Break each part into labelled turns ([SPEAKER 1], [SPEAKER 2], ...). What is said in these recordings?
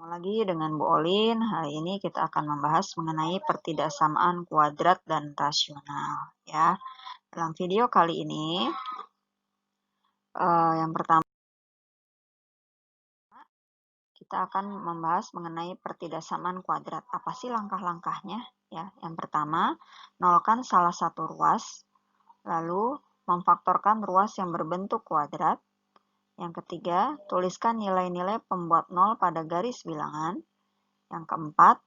[SPEAKER 1] Ketemu lagi dengan Bu Olin. Hari ini kita akan membahas mengenai pertidaksamaan kuadrat dan rasional. Ya, dalam video kali ini, yang pertama kita akan membahas mengenai pertidaksamaan kuadrat. Apa sih langkah-langkahnya? Ya, yang pertama, nolkan salah satu ruas, lalu memfaktorkan ruas yang berbentuk kuadrat. Yang ketiga, tuliskan nilai-nilai pembuat nol pada garis bilangan. Yang keempat,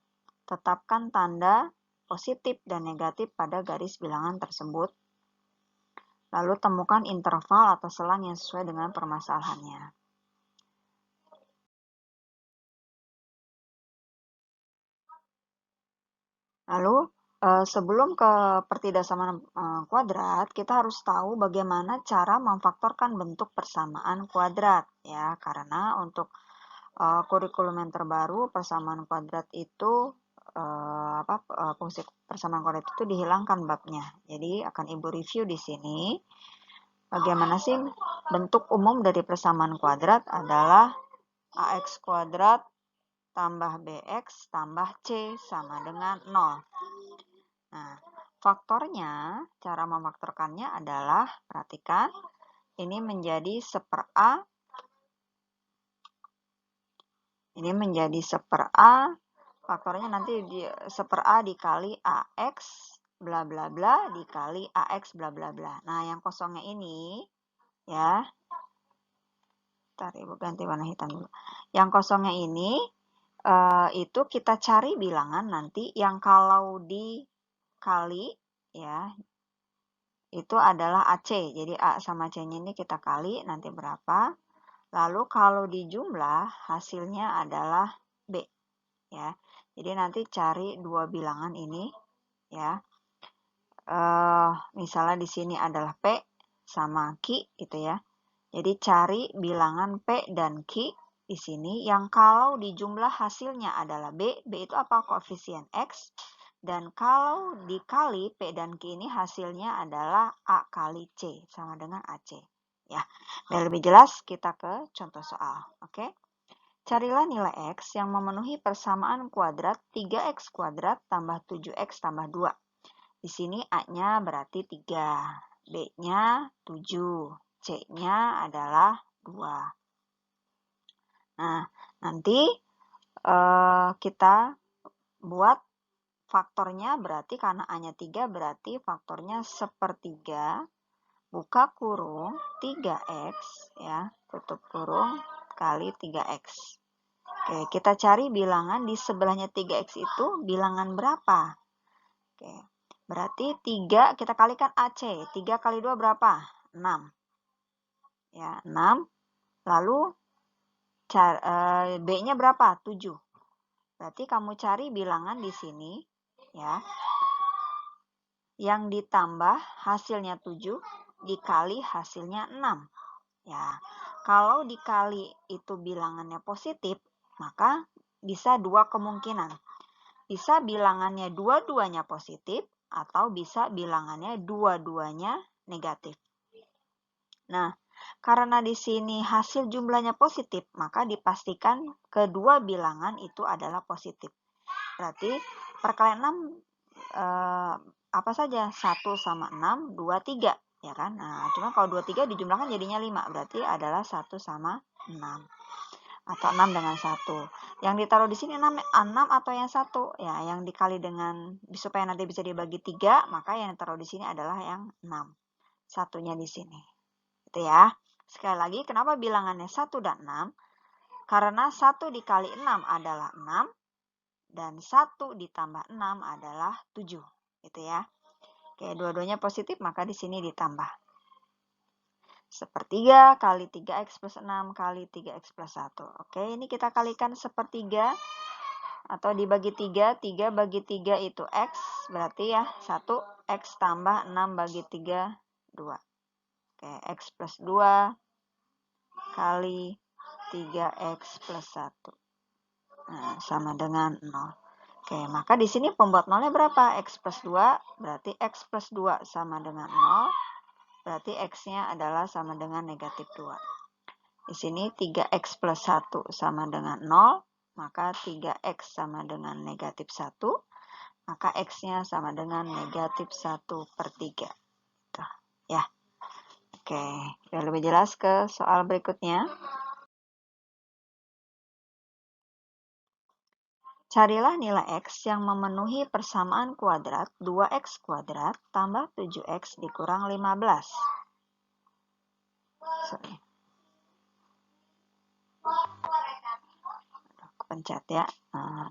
[SPEAKER 1] tetapkan tanda positif dan negatif pada garis bilangan tersebut. Lalu temukan interval atau selang yang sesuai dengan permasalahannya. Lalu sebelum ke pertidaksamaan kuadrat, kita harus tahu bagaimana cara memfaktorkan bentuk persamaan kuadrat, ya. Karena untuk kurikulum yang terbaru, persamaan kuadrat itu fungsi persamaan kuadrat itu dihilangkan babnya. Jadi akan Ibu review di sini. Bagaimana sih bentuk umum dari persamaan kuadrat adalah AX kuadrat tambah BX tambah C sama dengan 0. Nah, faktornya, cara memfaktorkannya adalah, perhatikan, ini menjadi 1/A, ini menjadi 1/A, faktornya nanti 1/A dikali AX bla bla bla dikali AX bla bla bla. Nah, yang kosongnya ini ya. Bentar, Ibu ganti warna hitam dulu. Yang kosongnya ini itu kita cari bilangan nanti yang kalau dikali ya itu adalah AC. Jadi A sama C-nya ini kita kali nanti berapa. Lalu kalau dijumlah hasilnya adalah B ya. Jadi nanti cari dua bilangan ini ya. Misalnya di sini adalah P sama Q gitu ya. Jadi cari bilangan P dan Q di sini yang kalau dijumlah hasilnya adalah B. B itu apa? Koefisien X. Dan kalau dikali P dan Q ini hasilnya adalah A kali C sama dengan AC. Ya, biar lebih jelas kita ke contoh soal. Oke. Carilah nilai X yang memenuhi persamaan kuadrat 3X kuadrat tambah 7X tambah 2. Di sini A-nya berarti 3, B-nya 7, C-nya adalah 2. Nah, nanti kita buat faktornya, berarti karena A-nya 3 berarti faktornya 1/3 buka kurung 3X ya, tutup kurung kali 3X. Oke, kita cari bilangan di sebelahnya 3X itu bilangan berapa? Oke, berarti 3 kita kalikan AC. 3 kali 2 berapa? 6. Ya, 6. Lalu B-nya berapa? 7. Berarti kamu cari bilangan di sini ya. Yang ditambah hasilnya 7 dikali hasilnya 6. Ya. Kalau dikali itu bilangannya positif, maka bisa dua kemungkinan. Bisa bilangannya dua-duanya positif atau bisa bilangannya dua-duanya negatif. Nah, karena di sini hasil jumlahnya positif, maka dipastikan kedua bilangan itu adalah positif. Berarti perkalian 6 apa saja? 1 sama 6, 2, 3. Ya kan? Nah, cuma kalau 2, 3 dijumlahkan jadinya 5. Berarti adalah 1 sama 6. Atau 6 dengan 1. Yang ditaruh di sini 6 atau yang 1? Ya, yang dikali dengan, supaya nanti bisa dibagi 3, maka yang ditaruh di sini adalah yang 6. Satunya di sini. Gitu ya. Sekali lagi, kenapa bilangannya 1 dan 6? Karena 1 dikali 6 adalah 6. Dan 1 ditambah 6 adalah 7. Gitu ya. Oke, dua-duanya positif, maka di sini ditambah. 1/3 kali 3X plus 6 kali 3X plus 1. Oke, ini kita kalikan 1/3 atau dibagi 3. 3 bagi 3 itu X. Berarti ya 1 X tambah 6 bagi 3, 2. Oke, X plus 2 kali 3X plus 1. Nah, sama dengan 0. Oke, maka di sini pembuat nolnya berapa? X plus 2, berarti X plus 2 sama dengan 0. Berarti X-nya adalah sama dengan negatif 2. Di sini 3X plus 1 sama dengan 0. maka 3x sama dengan negatif 1, maka x-nya sama dengan negatif 1/3. Gitu, ya. Oke, biar lebih jelas ke soal berikutnya. Carilah nilai x yang memenuhi persamaan kuadrat 2x kuadrat tambah 7x dikurang 15. Sorry. Pencet ya.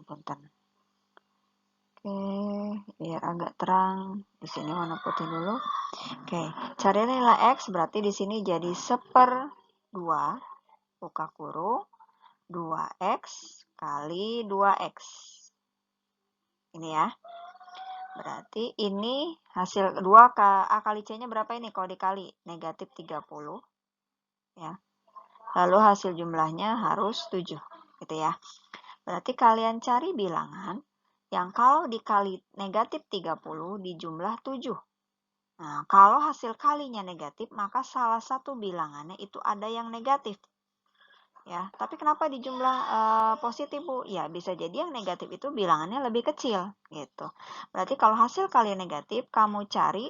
[SPEAKER 1] Punten. Oke, biar agak terang. Di sini warna putih dulu. Oke, cari nilai x berarti di sini jadi 1/2 buka kurung 2x kali 2x. Ini ya. Berarti ini hasil 2 A kali C-nya berapa ini kalau dikali? Negatif 30. Ya. Lalu hasil jumlahnya harus 7. Gitu ya. Berarti kalian cari bilangan yang kalau dikali negatif 30 dijumlah 7. Nah, kalau hasil kalinya negatif, maka salah satu bilangannya itu ada yang negatif. Ya, tapi kenapa dijumlah positif, Bu? Ya, bisa jadi yang negatif itu bilangannya lebih kecil, gitu. Berarti kalau hasil kalian negatif, kamu cari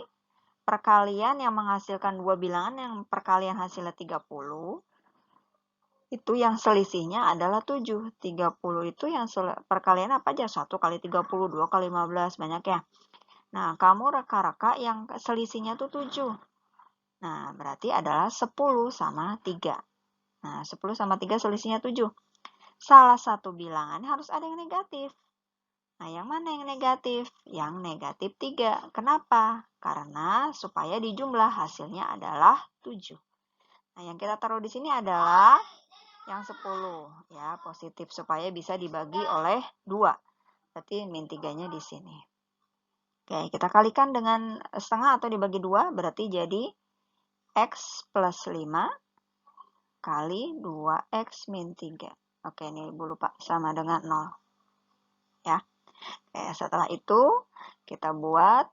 [SPEAKER 1] perkalian yang menghasilkan dua bilangan yang perkalian hasilnya 30, itu yang selisihnya adalah 7. 30 itu yang perkalian apa aja? 1 kali 30, 2 kali 15, banyak ya. Nah, kamu reka-reka yang selisihnya tuh 7. Nah, berarti adalah 10 sama 3. Nah, 10 sama 3 selisihnya 7. Salah satu bilangan harus ada yang negatif. Nah, yang mana yang negatif? Yang negatif 3. Kenapa? Karena supaya dijumlah hasilnya adalah 7. Nah, yang kita taruh di sini adalah yang 10. Ya, positif supaya bisa dibagi oleh 2. Berarti min 3-nya di sini. Oke, kita kalikan dengan setengah atau dibagi 2, berarti jadi x plus 5 kali 2x min 3. Oke, ini Ibu lupa, sama dengan 0. Ya. Oke, setelah itu kita buat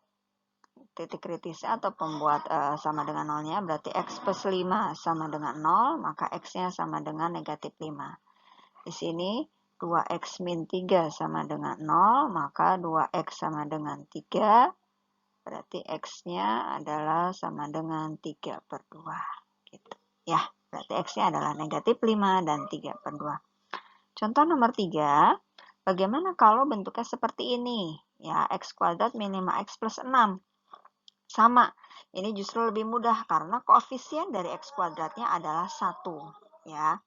[SPEAKER 1] titik kritisnya atau pembuat sama dengan 0-nya, berarti x plus 5 sama dengan 0, maka x-nya sama dengan negatif 5. Di sini 2x min 3 sama dengan 0, maka 2x sama dengan 3, berarti x-nya adalah sama dengan 3/2. Gitu. Ya, berarti x-nya adalah negatif 5 dan 3/2. Contoh nomor 3, bagaimana kalau bentuknya seperti ini? Ya, x kuadrat min 5x plus 6. Sama, ini justru lebih mudah karena koefisien dari x kuadratnya adalah 1. Ya,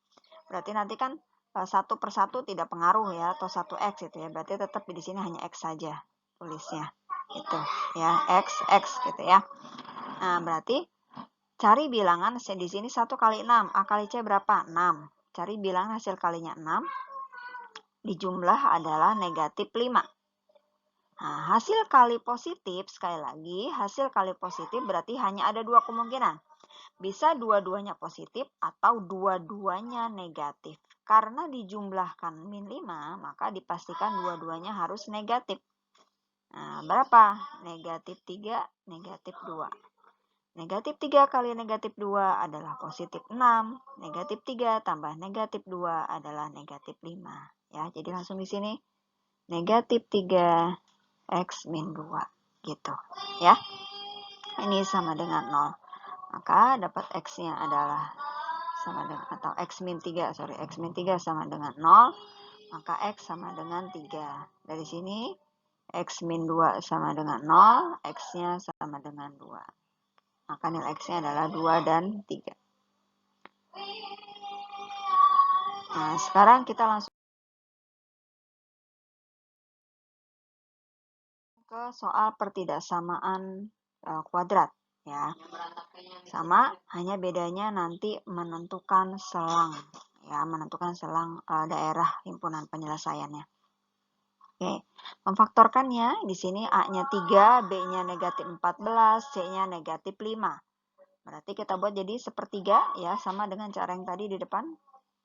[SPEAKER 1] berarti nanti kan 1/1 tidak pengaruh ya, atau 1x itu ya. Berarti tetap di sini hanya x saja tulisnya. Itu ya, x gitu ya. Nah, berarti cari bilangan di sini 1 kali 6. A kali C berapa? 6. Cari bilangan hasil kalinya 6. Dijumlah adalah negatif 5. Nah, hasil kali positif, sekali lagi, hasil kali positif berarti hanya ada dua kemungkinan. Bisa dua-duanya positif atau dua-duanya negatif. Karena dijumlahkan min 5, maka dipastikan dua-duanya harus negatif. Nah, berapa? Negatif 3, negatif 2. Negatif 3 kali negatif 2 adalah positif 6. Negatif 3 tambah negatif 2 adalah negatif 5. Ya, jadi langsung di sini negatif 3 x min 2. Gitu. Ya. Ini sama dengan 0. Maka dapat x-nya adalah sama dengan, atau x min 3 sama dengan 0. Maka x sama dengan 3. Dari sini x min 2 sama dengan 0. X-nya sama dengan 2. Maka nilai x-nya adalah 2 dan 3. Nah, sekarang kita langsung ke soal pertidaksamaan kuadrat. Ya, sama, hanya bedanya nanti menentukan selang. Ya, menentukan selang daerah himpunan penyelesaiannya. Oke, memfaktorkannya, di sini A-nya 3, B-nya negatif 14, C-nya negatif 5. Berarti kita buat jadi sepertiga, ya, sama dengan cara yang tadi di depan.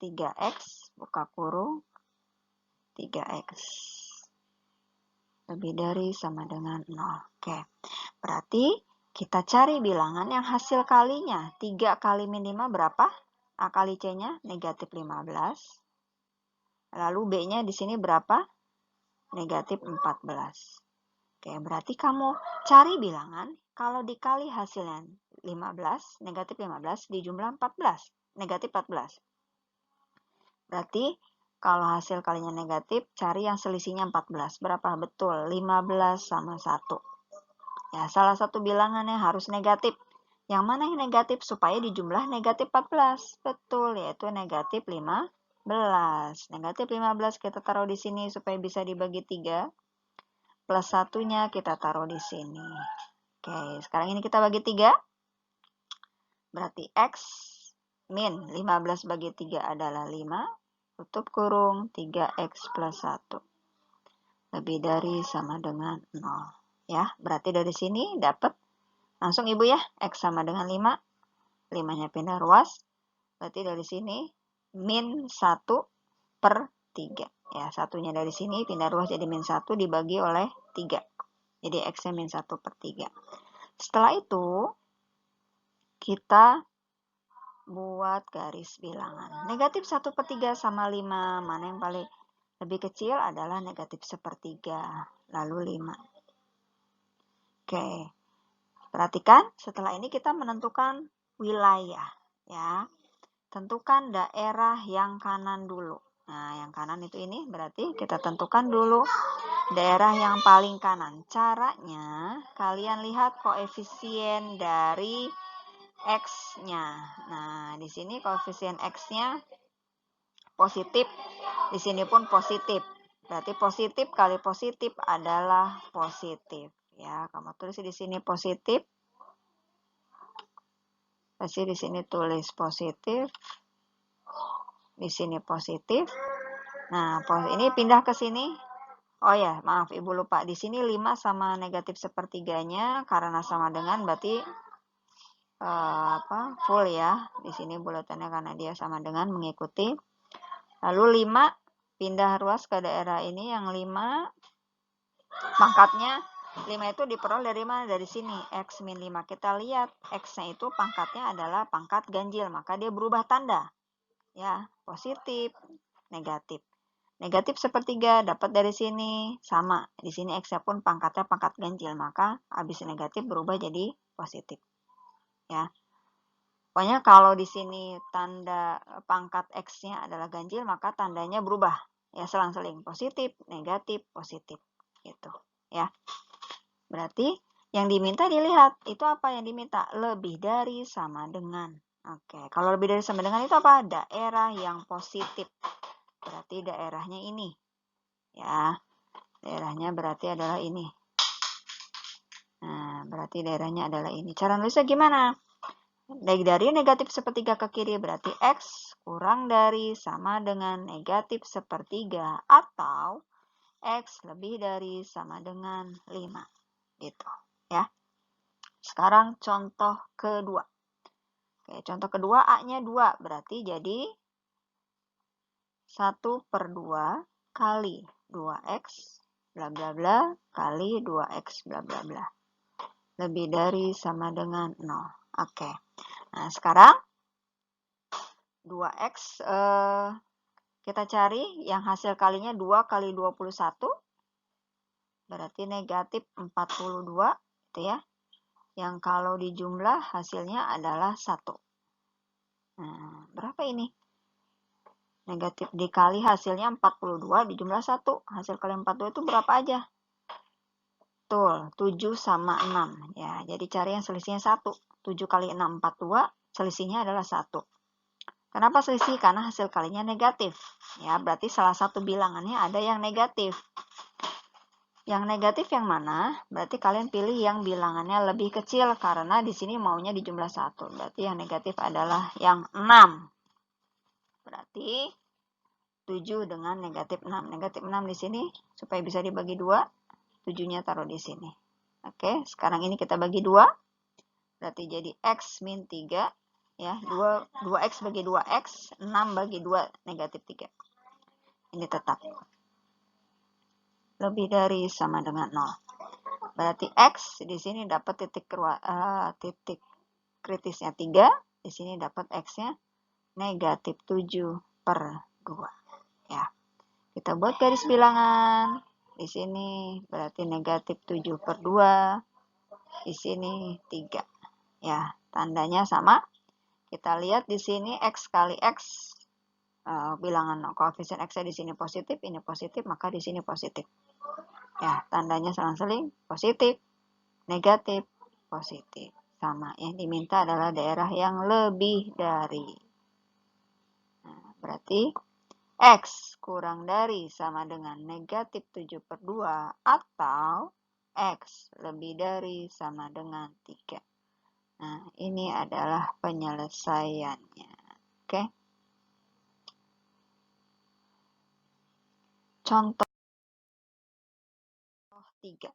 [SPEAKER 1] 3x, buka kurung, 3x. Lebih dari sama dengan 0. Oke, berarti kita cari bilangan yang hasil kalinya. 3 kali min 5 berapa? A kali C-nya negatif 15. Lalu B-nya di sini berapa? Negatif 14. Oke, berarti kamu cari bilangan kalau dikali hasilnya 15, negatif 15 dijumlah 14, negatif 14. Berarti kalau hasil kalinya negatif, cari yang selisihnya 14. Berapa? Betul, 15 sama 1. Ya, salah satu bilangannya harus negatif. Yang mana yang negatif supaya dijumlah negatif 14? Betul, yaitu negatif 15. Negatif 15 kita taruh di sini supaya bisa dibagi 3. Plus satunya kita taruh di sini. Oke, sekarang ini kita bagi 3. Berarti X min 15 bagi 3 adalah 5. Tutup kurung 3X plus 1. Lebih dari sama dengan 0. Ya, berarti dari sini dapat langsung Ibu ya. X sama dengan 5. 5-nya pindah ruas. Berarti dari sini min 1 per 3. Ya, satunya dari sini pindah ruas jadi min 1 dibagi oleh 3. Jadi X-nya min 1 per 3. Setelah itu, kita buat garis bilangan. Negatif 1 per 3 sama 5. Mana yang paling lebih kecil adalah negatif 1/3. Lalu 5. Oke. Perhatikan, setelah ini kita menentukan wilayah. Ya. Tentukan daerah yang kanan dulu. Nah, yang kanan itu ini berarti kita tentukan dulu daerah yang paling kanan. Caranya, kalian lihat koefisien dari X-nya. Nah, di sini koefisien X-nya positif, di sini pun positif. Berarti positif kali positif adalah positif. Ya, kamu tulis di sini positif. Pasti di sini tulis positif. Di sini positif. Nah, ini pindah ke sini. Oh ya, maaf Ibu lupa. Di sini 5 sama negatif 1/3-nya karena sama dengan berarti full ya. Di sini bulatannya karena dia sama dengan mengikuti. Lalu 5 pindah ruas ke daerah ini yang 5 pangkatnya 5 itu diperoleh dari mana? Dari sini, X min 5. Kita lihat X-nya itu pangkatnya adalah pangkat ganjil, maka dia berubah tanda. Ya, positif, negatif. Negatif 1/3 dapat dari sini, sama. Di sini X-nya pun pangkatnya pangkat ganjil, maka habis negatif berubah jadi positif. Ya. Pokoknya kalau di sini tanda pangkat X-nya adalah ganjil, maka tandanya berubah. Ya, selang-seling positif, negatif, positif. Gitu. Ya. Berarti yang diminta dilihat, itu apa yang diminta? Lebih dari sama dengan. Oke, kalau lebih dari sama dengan itu apa? Daerah yang positif. Berarti daerahnya ini. Ya, daerahnya berarti adalah ini. Nah, berarti daerahnya adalah ini. Cara nulisnya gimana? Dari negatif 1/3 ke kiri berarti X kurang dari sama dengan negatif 1/3 atau X lebih dari sama dengan 5. Gitu. Ya. Sekarang contoh kedua. Oke, contoh kedua A-nya 2. Berarti jadi 1/2 kali 2X bla bla bla kali 2X bla bla bla. Lebih dari sama dengan 0. Oke. Nah, sekarang 2X kita cari yang hasil kalinya 2 kali 21. Berarti negatif 42. Gitu ya. Yang kalau dijumlah hasilnya adalah 1. Nah, berapa ini? Negatif dikali hasilnya 42 dijumlah 1. Hasil kali 42 itu berapa aja? Betul, 7 sama 6. Ya, jadi cari yang selisihnya 1. 7 kali 6, 42. Selisihnya adalah 1. Kenapa selisih? Karena hasil kalinya negatif. Ya, berarti salah satu bilangannya ada yang negatif. Yang negatif yang mana? Berarti kalian pilih yang bilangannya lebih kecil karena di sini maunya dijumlah 1. Berarti yang negatif adalah yang 6. Berarti 7 dengan negatif 6. Negatif 6 di sini supaya bisa dibagi 2. 7-nya taruh di sini. Oke, sekarang ini kita bagi 2. Berarti jadi X min 3. Ya, 2X bagi 2X, 6 bagi 2 negatif 3. Ini tetap. Lebih dari sama dengan 0. Berarti X di sini dapat titik kritisnya 3. Di sini dapat X-nya negatif 7/2. Ya. Kita buat garis bilangan. Di sini berarti negatif 7 per 2. Di sini 3. Ya, tandanya sama. Kita lihat di sini X kali X. Bilangan koefisien X di sini positif, ini positif, maka di sini positif. Ya, tandanya selang-seling positif, negatif, positif. Sama. Yang diminta adalah daerah yang lebih dari. Nah, berarti X kurang dari sama dengan negatif 7 per 2 atau X lebih dari sama dengan 3. Nah, ini adalah penyelesaiannya. Oke. Contoh 3.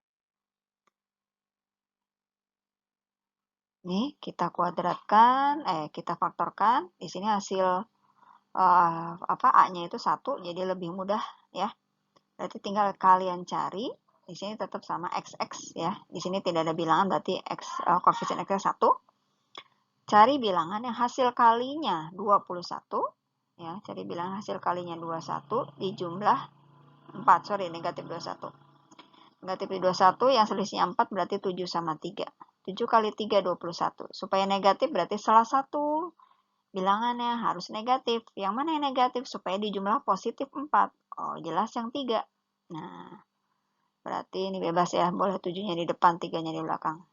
[SPEAKER 1] Nih, kita kuadratkan, kita faktorkan. Di sini hasil A-nya itu 1, jadi lebih mudah ya. Berarti tinggal kalian cari. Di sini tetap sama XX ya. Di sini tidak ada bilangan, berarti koefisien X 1. Cari bilangan yang hasil kalinya 21. Ya, cari bilangan hasil kalinya 21 dijumlah 4. Sorry, negatif 21. Negatif 21 yang selisihnya 4 berarti 7 sama 3. 7 kali 3, 21. Supaya negatif berarti salah satu bilangannya harus negatif. Yang mana yang negatif? Supaya dijumlah positif 4. Oh, jelas yang 3. Nah, berarti ini bebas ya. Boleh 7-nya di depan, 3-nya di belakang.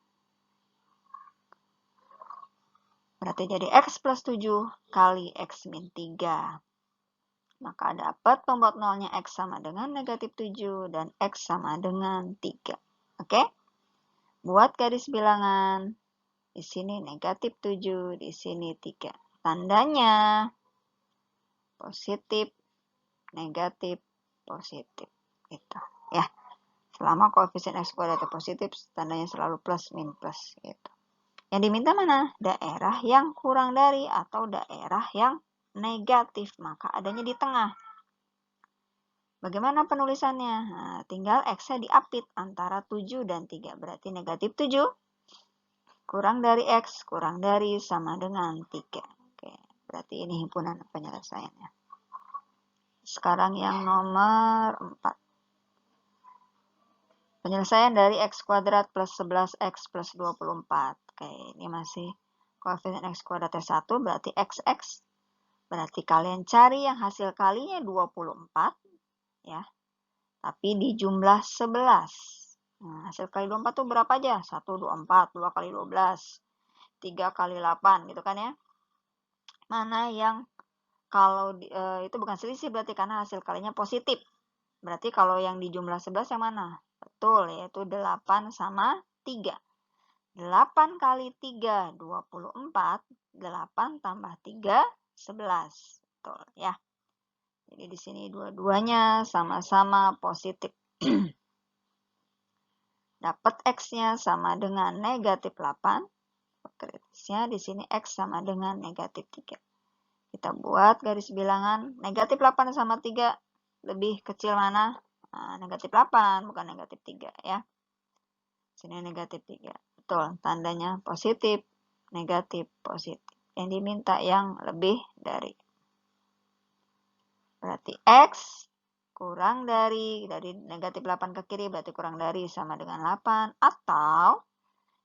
[SPEAKER 1] Berarti jadi X plus 7 kali X min 3. Maka dapat pembuat nolnya X sama dengan negatif 7 dan X sama dengan 3. Oke? Buat garis bilangan. Di sini negatif 7, di sini 3. Tandanya positif, negatif, positif. Gitu. Ya. Selama koefisien X kuadrat positif, tandanya selalu plus, min, plus. Gitu. Yang diminta mana? Daerah yang kurang dari atau daerah yang negatif. Maka adanya di tengah. Bagaimana penulisannya? Nah, tinggal X-nya diapit antara 7 dan 3. Berarti negatif 7 kurang dari X, kurang dari sama dengan 3. Oke, berarti ini himpunan penyelesaiannya. Sekarang yang nomor 4. Penyelesaian dari X kuadrat plus 11X plus 24. Oke, ini masih koefisien X kuadratnya 1, berarti XX. Berarti kalian cari yang hasil kalinya 24. Ya, tapi di jumlah 11. Nah, hasil kali 24 itu berapa aja? 1, 24, 2 kali 12, 3 kali 8, gitu kan ya. Mana yang kalau itu bukan selisih berarti karena hasil kalinya positif. Berarti kalau yang di jumlah 11 yang mana? Betul, yaitu 8 sama 3. 8 kali 3, 24. 8 tambah 3, 11. Betul ya. Jadi di sini dua-duanya sama-sama positif. Dapat X-nya sama dengan negatif 8. Kritisnya di sini X sama dengan negatif 3. Kita buat garis bilangan. Negatif 8 sama 3 lebih kecil mana? Nah, negatif 8, bukan negatif 3 ya. Sini negatif 3. Betul, tandanya positif, negatif, positif. Yang diminta yang lebih dari. Berarti X kurang dari negatif 8 ke kiri berarti kurang dari sama dengan 8 atau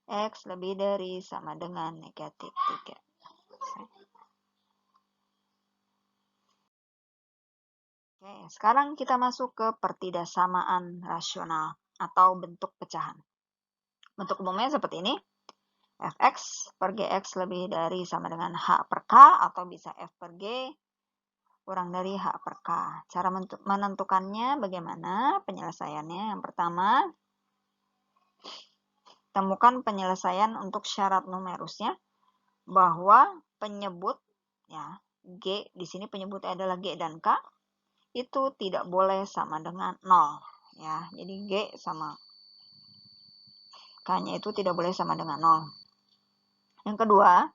[SPEAKER 1] X lebih dari sama dengan negatif 3. Oke, sekarang kita masuk ke pertidaksamaan rasional atau bentuk pecahan. Bentuk umumnya seperti ini. Fx per Gx lebih dari sama dengan H per K atau bisa F per G kurang dari H per K. Cara menentukannya bagaimana? Penyelesaiannya yang pertama, temukan penyelesaian untuk syarat numerusnya bahwa penyebut ya G di sini penyebutnya adalah G dan K itu tidak boleh sama dengan 0 ya. Jadi G sama K-nya itu tidak boleh sama dengan 0. Yang kedua,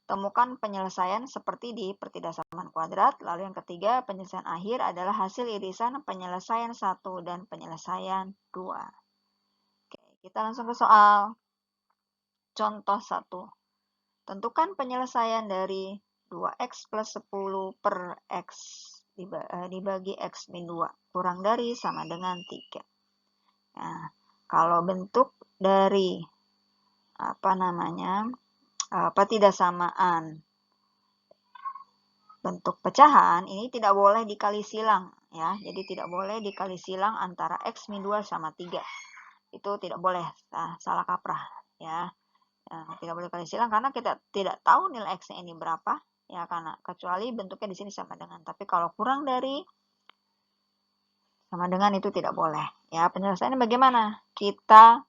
[SPEAKER 1] temukan penyelesaian seperti di pertidaksamaan kuadrat. Lalu yang ketiga, penyelesaian akhir adalah hasil irisan penyelesaian 1 dan penyelesaian 2. Oke, kita langsung ke soal. Contoh 1. Tentukan penyelesaian dari 2x plus 10 per x dibagi X min 2 kurang dari sama dengan 3. Nah, kalau bentuk dari tidak samaan bentuk pecahan ini tidak boleh dikali silang ya. Jadi tidak boleh dikali silang antara X min 2 sama 3. Itu tidak boleh, salah kaprah ya. Tidak boleh dikali silang karena kita tidak tahu nilai X-nya ini berapa ya, karena kecuali bentuknya di sini sama dengan. Tapi kalau kurang dari sama dengan itu tidak boleh. Ya, penjelasannya bagaimana? Kita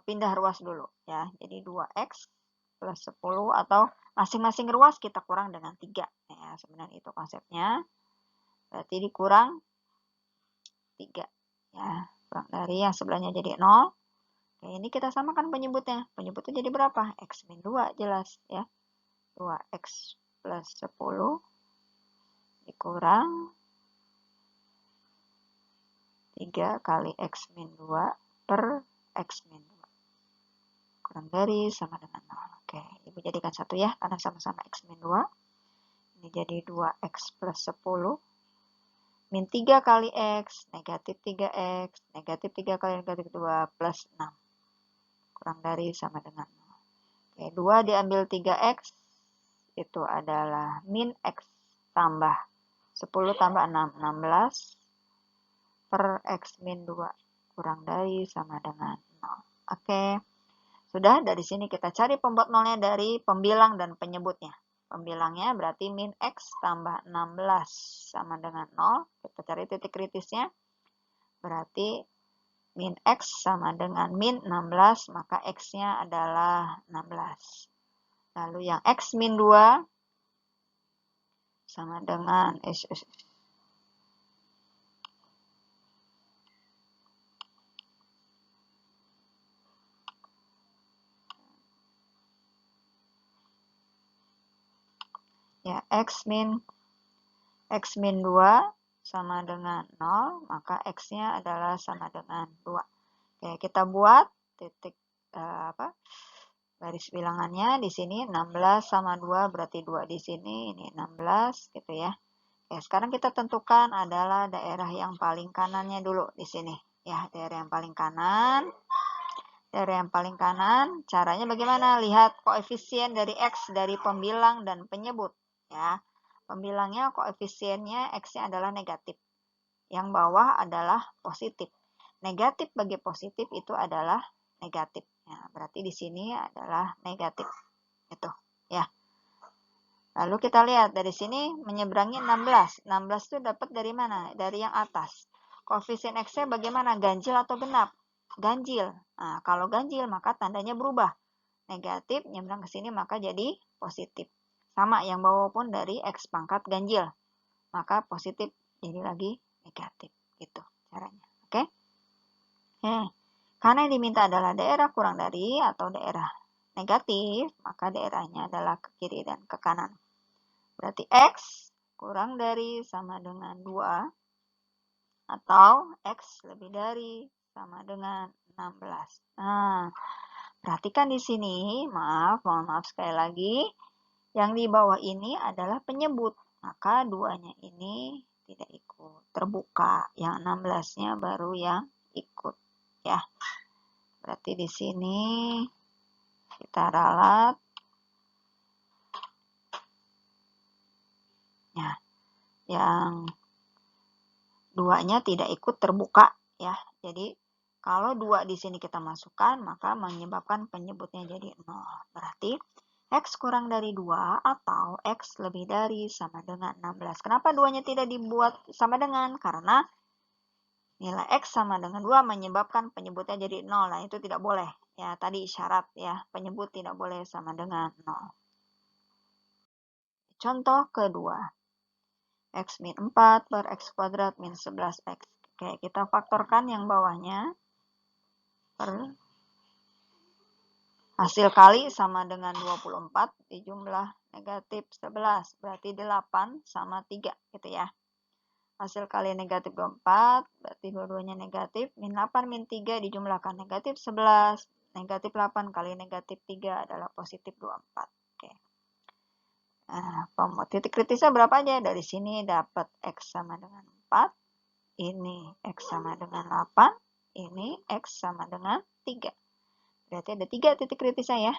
[SPEAKER 1] pindah ruas dulu ya. Jadi 2x plus 10 atau masing-masing ruas kita kurang dengan 3. Ya, sebenarnya itu konsepnya. Berarti dikurang 3 ya. Kurang dari yang sebelahnya jadi 0. Oke, ini kita samakan penyebutnya. Penyebutnya jadi berapa? X min 2 jelas ya. 2x plus 10 dikurang 3 kali X min 2 per X min 2. Kurang dari sama dengan 0. Oke, Ibu jadikan 1 ya, karena sama-sama X min 2. Ini jadi 2x plus 10. Min 3 kali X, negatif 3x, negatif 3 kali negatif 2, plus 6. Kurang dari sama dengan 0. Oke, 2 diambil 3x, itu adalah min X tambah 10 tambah 6, 16 per X min 2 kurang dari sama dengan 0. Oke, sudah dari sini kita cari pembuat nolnya dari pembilang dan penyebutnya. Pembilangnya berarti min X tambah 16 sama dengan 0. Kita cari titik kritisnya. Berarti min X sama dengan min 16, maka X-nya adalah 16. Lalu yang X min 2 sama dengan ya X min 2 sama dengan 0, maka X-nya adalah sama dengan 2. Oke, kita buat titik garis bilangannya di sini 16 sama 2 berarti 2 di sini, ini 16 gitu ya. Oke, sekarang kita tentukan adalah daerah yang paling kanannya dulu di sini. Ya, daerah yang paling kanan. Daerah yang paling kanan, caranya bagaimana? Lihat koefisien dari X dari pembilang dan penyebut. Ya, pembilangnya koefisiennya X-nya adalah negatif. Yang bawah adalah positif. Negatif bagi positif itu adalah negatif. Ya, berarti di sini adalah negatif. Itu, ya. Lalu kita lihat dari sini menyeberangi 16. 16 itu dapat dari mana? Dari yang atas. Koefisien X-nya bagaimana? Ganjil atau genap? Ganjil. Nah, kalau ganjil maka tandanya berubah. Negatif nyebrang ke sini maka jadi positif. Sama yang bawah pun dari X pangkat ganjil. Maka positif jadi lagi negatif. Gitu caranya. Oke? Karena yang diminta adalah daerah kurang dari atau daerah negatif, maka daerahnya adalah ke kiri dan ke kanan. Berarti X kurang dari sama dengan 2 atau X lebih dari sama dengan 16. Nah, perhatikan di sini, mohon maaf sekali lagi, yang di bawah ini adalah penyebut, maka 2-nya ini tidak ikut, terbuka, yang 16-nya baru yang ikut, ya. Berarti di sini kita ralat, ya, yang 2-nya tidak ikut terbuka, ya. Jadi kalau 2 di sini kita masukkan, maka menyebabkan penyebutnya jadi 0. Berarti X kurang dari 2 atau X lebih dari sama dengan 16. Kenapa 2-nya tidak dibuat sama dengan? Karena nilai X sama dengan 2 menyebabkan penyebutnya jadi 0. Nah, itu tidak boleh. Ya, tadi syarat ya, penyebut tidak boleh sama dengan 0. Contoh kedua. X min 4 per X kuadrat min 11X. Oke, kita faktorkan yang bawahnya. Per hasil kali sama dengan 24 dijumlah negatif 11. Berarti 8 sama 3 gitu ya. Hasil kali negatif 24, berarti dua-duanya negatif. Min 8 min 3 dijumlahkan negatif 11. Negatif 8 kali negatif 3 adalah positif 24. Oke. Nah, titik kritisnya berapa aja? Dari sini dapat X sama dengan 4, ini X sama dengan 8, ini X sama dengan 3. Berarti ada 3 titik kritisnya ya.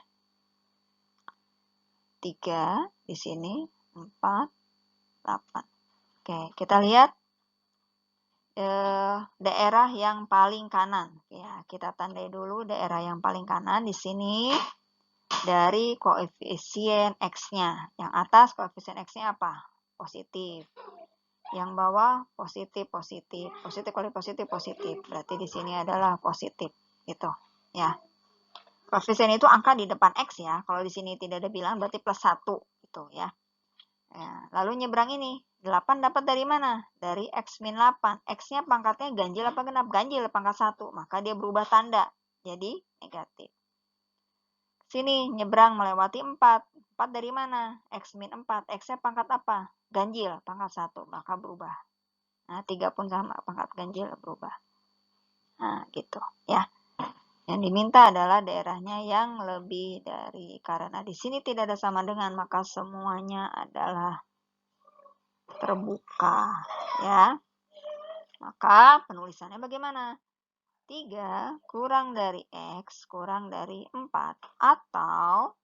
[SPEAKER 1] 3 di sini, 4, 8. Oke, kita lihat daerah yang paling kanan. Ya, kita tandai dulu daerah yang paling kanan di sini. Dari koefisien X-nya. Yang atas koefisien X-nya apa? Positif. Yang bawah positif, positif. Positif kali positif, positif. Berarti di sini adalah positif. Gitu. Ya. Koefisien itu angka di depan X ya. Kalau di sini tidak ada bilangan berarti plus 1. Gitu ya. Ya. Lalu nyebrang ini. 8 dapat dari mana? Dari X min 8. X-nya pangkatnya ganjil apa genap? Ganjil pangkat 1. Maka dia berubah tanda. Jadi negatif. Sini, nyebrang melewati 4. 4 dari mana? X min 4. X-nya pangkat apa? Ganjil, pangkat 1. Maka berubah. Nah, 3 pun sama, pangkat ganjil berubah. Nah, gitu ya. Yang diminta adalah daerahnya yang lebih dari. Karena di sini tidak ada sama dengan, maka semuanya adalah terbuka. Ya. Maka penulisannya bagaimana? 3 kurang dari X kurang dari 4 atau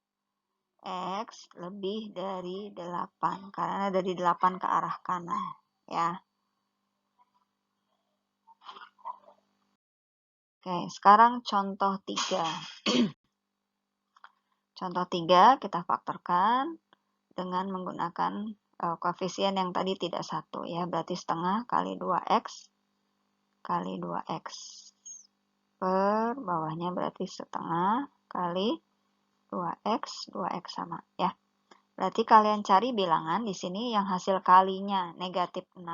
[SPEAKER 1] X lebih dari 8 karena dari 8 ke arah kanan ya. Oke, sekarang contoh 3. Contoh 3 kita faktorkan dengan menggunakan koefisien yang tadi tidak 1 ya, berarti setengah kali 2X kali 2X per bawahnya berarti setengah kali 2X sama ya. Berarti kalian cari bilangan di sini yang hasil kalinya negatif 6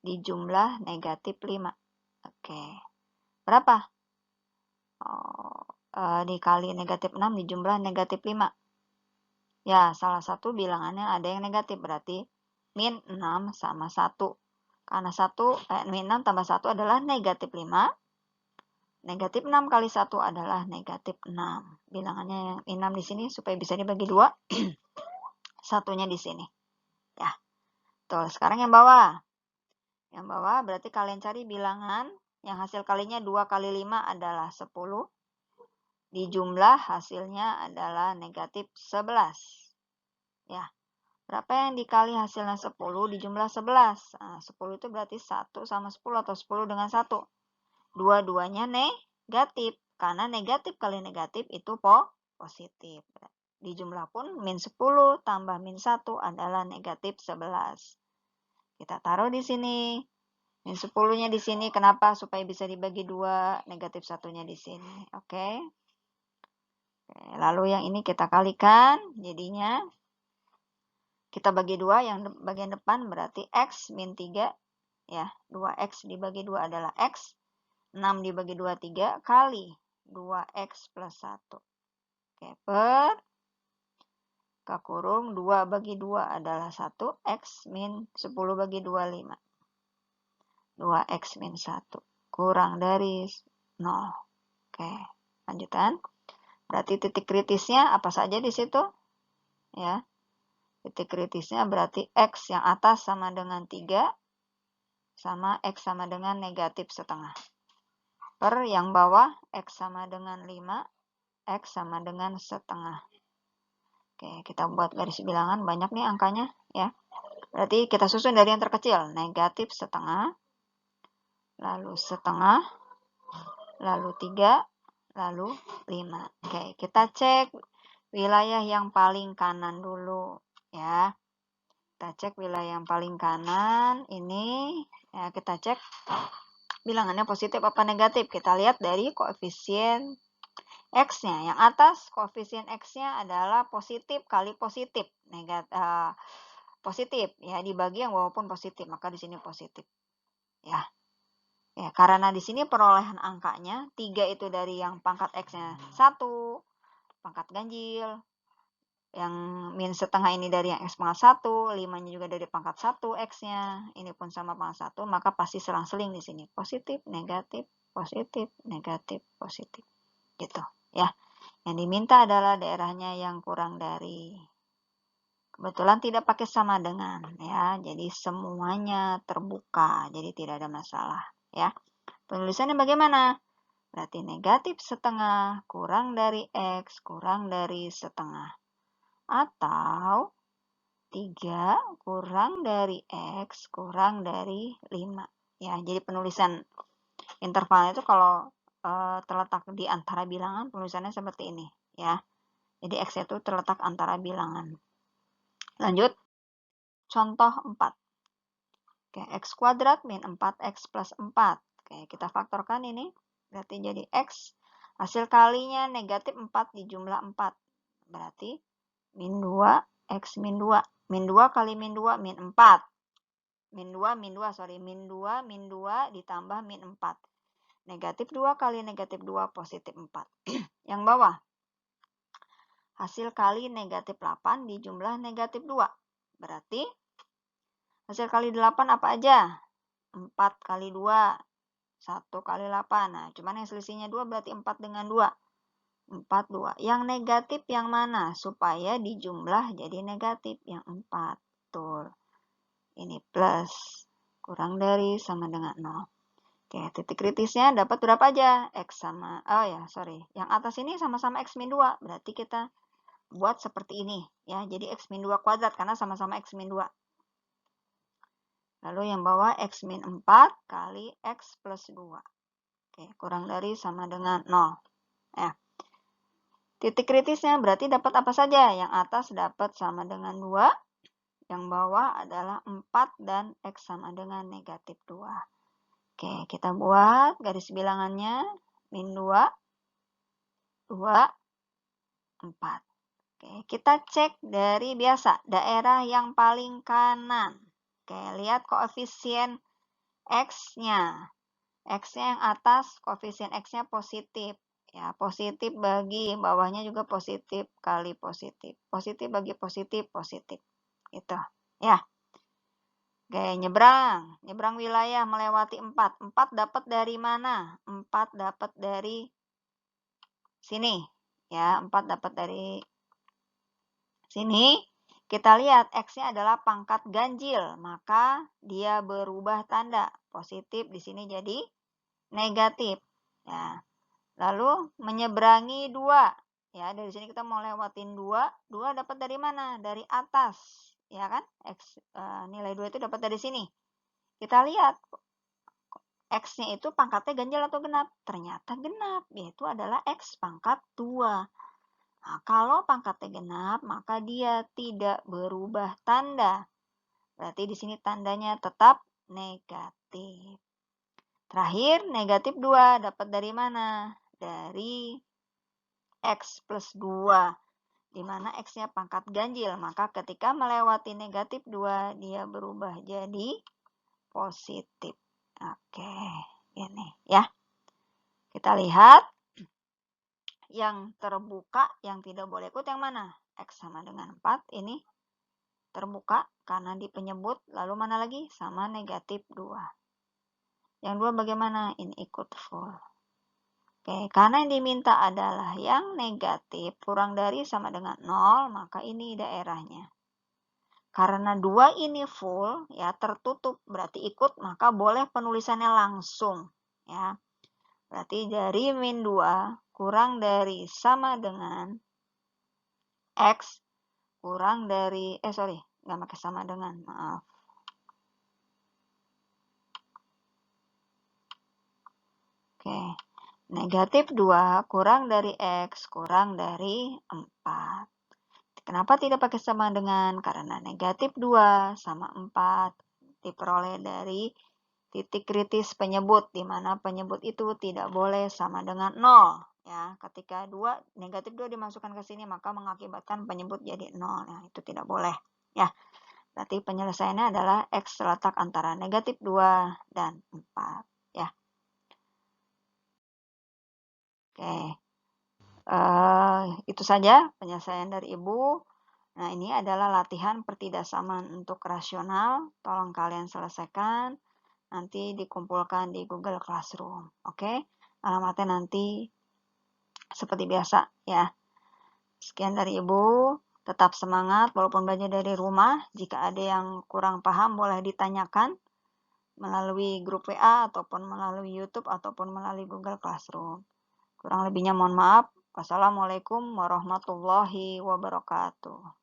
[SPEAKER 1] di jumlah negatif 5. Oke. Berapa? Dikali negatif 6 di jumlah negatif 5. Ya, salah satu bilangannya ada yang negatif. Berarti min 6 sama 1. Karena min 6 tambah 1 adalah negatif 5. Negatif 6 kali 1 adalah negatif 6. Bilangannya yang 6 di sini supaya bisa dibagi 2. Satunya di sini. Ya. Tuh, sekarang yang bawah. Yang bawah berarti kalian cari bilangan yang hasil kalinya 2 kali 5 adalah 10. Di jumlah hasilnya adalah negatif 11. Ya. Berapa yang dikali hasilnya 10 di jumlah 11? Nah, 10 itu berarti 1 sama 10 atau 10 dengan 1. Dua-duanya negatif. Karena negatif kali negatif itu positif. Di jumlah pun min 10 tambah min 1 adalah negatif 11. Kita taruh di sini. Min 10-nya di sini. Kenapa? Supaya bisa dibagi 2. Negatif 1-nya di sini. Oke. Lalu yang ini kita kalikan. Jadinya kita bagi 2. Yang bagian depan berarti X min 3. Ya, 2X dibagi 2 adalah X. 6 dibagi 2, 3 kali 2X plus 1. Oke, per K kurung 2 bagi 2 adalah 1. X min 10 bagi 2, 5. 2X min 1. Kurang dari 0. Oke, lanjutan. Berarti titik kritisnya apa saja di situ? Ya. Titik kritisnya berarti X yang atas sama dengan 3. Sama X sama dengan negatif setengah. Per yang bawah X sama dengan 5. X sama dengan setengah. Oke, kita buat garis bilangan. Banyak nih angkanya. Ya. Berarti kita susun dari yang terkecil. Negatif setengah. Lalu setengah. Lalu 3. Lalu 5. Oke, kita cek wilayah yang paling kanan dulu. Ya. Kita cek wilayah yang paling kanan. Ini. Ya, kita cek bilangannya positif apa negatif. Kita lihat dari koefisien X-nya. Yang atas koefisien X-nya adalah positif kali positif. Positif. Ya, dibagi yang bawah pun positif. Maka di sini positif. Ya. Ya, karena di sini perolehan angkanya 3 itu dari yang pangkat X-nya 1. Pangkat ganjil. Yang min setengah ini dari yang X pangkat 1. 5-nya juga dari pangkat 1 X-nya. Ini pun sama pangkat 1. Maka pasti selang-seling di sini. Positif, negatif, positif, negatif, positif. Gitu. Ya, yang diminta adalah daerahnya yang kurang dari Kebetulan tidak pakai sama dengan ya. Jadi semuanya terbuka. Jadi tidak ada masalah ya. Penulisannya bagaimana? Berarti negatif setengah kurang dari X kurang dari setengah. Atau 3 kurang dari X kurang dari 5. Ya, jadi penulisan intervalnya itu kalau terletak di antara bilangan, penulisannya seperti ini. Ya, jadi X itu terletak antara bilangan. Lanjut, contoh 4. Oke, X kuadrat min 4X plus 4. Oke, kita faktorkan ini. Berarti jadi X. Hasil kalinya negatif 4 di jumlah 4. Berarti min 2, X min 2. Min 2 kali min 2, min 4. Min 2 ditambah min 4. Negatif 2 kali negatif 2, positif 4. Yang bawah. Hasil kali negatif 8 di jumlah negatif 2. Berarti hasil kali 8 apa aja? 4 kali 2. 1 kali 8. Nah, cuman yang selisihnya 2 berarti 4 dengan 2. 4, 2. Yang negatif yang mana? Supaya dijumlah jadi negatif. Yang 4. Betul. Ini plus. Kurang dari sama dengan 0. Oke, titik kritisnya dapat berapa aja? X sama, yang atas ini sama-sama X min 2. Berarti kita buat seperti ini. Ya, jadi X min 2 kuadrat karena sama-sama X min 2. Lalu yang bawah X min 4 kali X plus 2. Oke, kurang dari sama dengan 0. Ya. Titik kritisnya berarti dapat apa saja? Yang atas dapat sama dengan 2. Yang bawah adalah 4 dan X sama dengan negatif 2. Oke, kita buat garis bilangannya. Min 2, 2, 4. Oke, kita cek dari biasa. Daerah yang paling kanan. Oke, lihat koefisien X-nya. X-nya yang atas, koefisien X-nya positif. Ya, positif bagi bawahnya juga positif kali positif. Positif bagi positif, positif. Gitu. Ya. Oke, nyebrang. Nyebrang wilayah melewati 4. 4 dapat dari mana? 4 dapat dari sini. Ya, 4 dapat dari sini. Kita lihat X-nya adalah pangkat ganjil. Maka dia berubah tanda. Positif di sini jadi negatif. Ya. Lalu menyeberangi 2. Ya, dari sini kita mau lewatin 2. 2 dapat dari mana? Dari atas. Ya kan? Nilai 2 itu dapat dari sini. Kita lihat. X-nya itu pangkatnya ganjil atau genap? Ternyata genap. Yaitu adalah X pangkat 2. Nah, kalau pangkatnya genap, maka dia tidak berubah tanda. Berarti di sini tandanya tetap negatif. Terakhir, negatif 2 dapat dari mana? Dari X plus 2, di mana X-nya pangkat ganjil. Maka ketika melewati negatif 2, dia berubah jadi positif. Oke, ini ya. Kita lihat yang terbuka, yang tidak boleh ikut yang mana? X sama dengan 4, ini terbuka karena di penyebut. Lalu mana lagi? Sama negatif 2. Yang 2 bagaimana? Ini ikut full. Oke, karena yang diminta adalah yang negatif kurang dari sama dengan 0, maka ini daerahnya. Karena 2 ini full, ya tertutup, berarti ikut, maka boleh penulisannya langsung. Ya, berarti dari min 2 kurang dari sama dengan X kurang dari, nggak pakai sama dengan, maaf. Oke. Negatif 2 kurang dari X kurang dari 4. Kenapa tidak pakai sama dengan? Karena negatif 2 sama 4 diperoleh dari titik kritis penyebut, di mana penyebut itu tidak boleh sama dengan 0. Ya, ketika negatif 2 dimasukkan ke sini, maka mengakibatkan penyebut jadi 0. Ya, itu tidak boleh. Ya, berarti penyelesaiannya adalah X terletak antara negatif 2 dan 4. Ya. Oke, itu saja penyelesaian dari Ibu. Nah, ini adalah latihan pertidaksamaan untuk rasional. Tolong kalian selesaikan. Nanti dikumpulkan di Google Classroom. Oke, alamatnya nanti seperti biasa ya. Sekian dari Ibu. Tetap semangat walaupun belajar dari rumah. Jika ada yang kurang paham boleh ditanyakan melalui grup WA ataupun melalui YouTube ataupun melalui Google Classroom. Kurang lebihnya mohon maaf. Wassalamualaikum warahmatullahi wabarakatuh.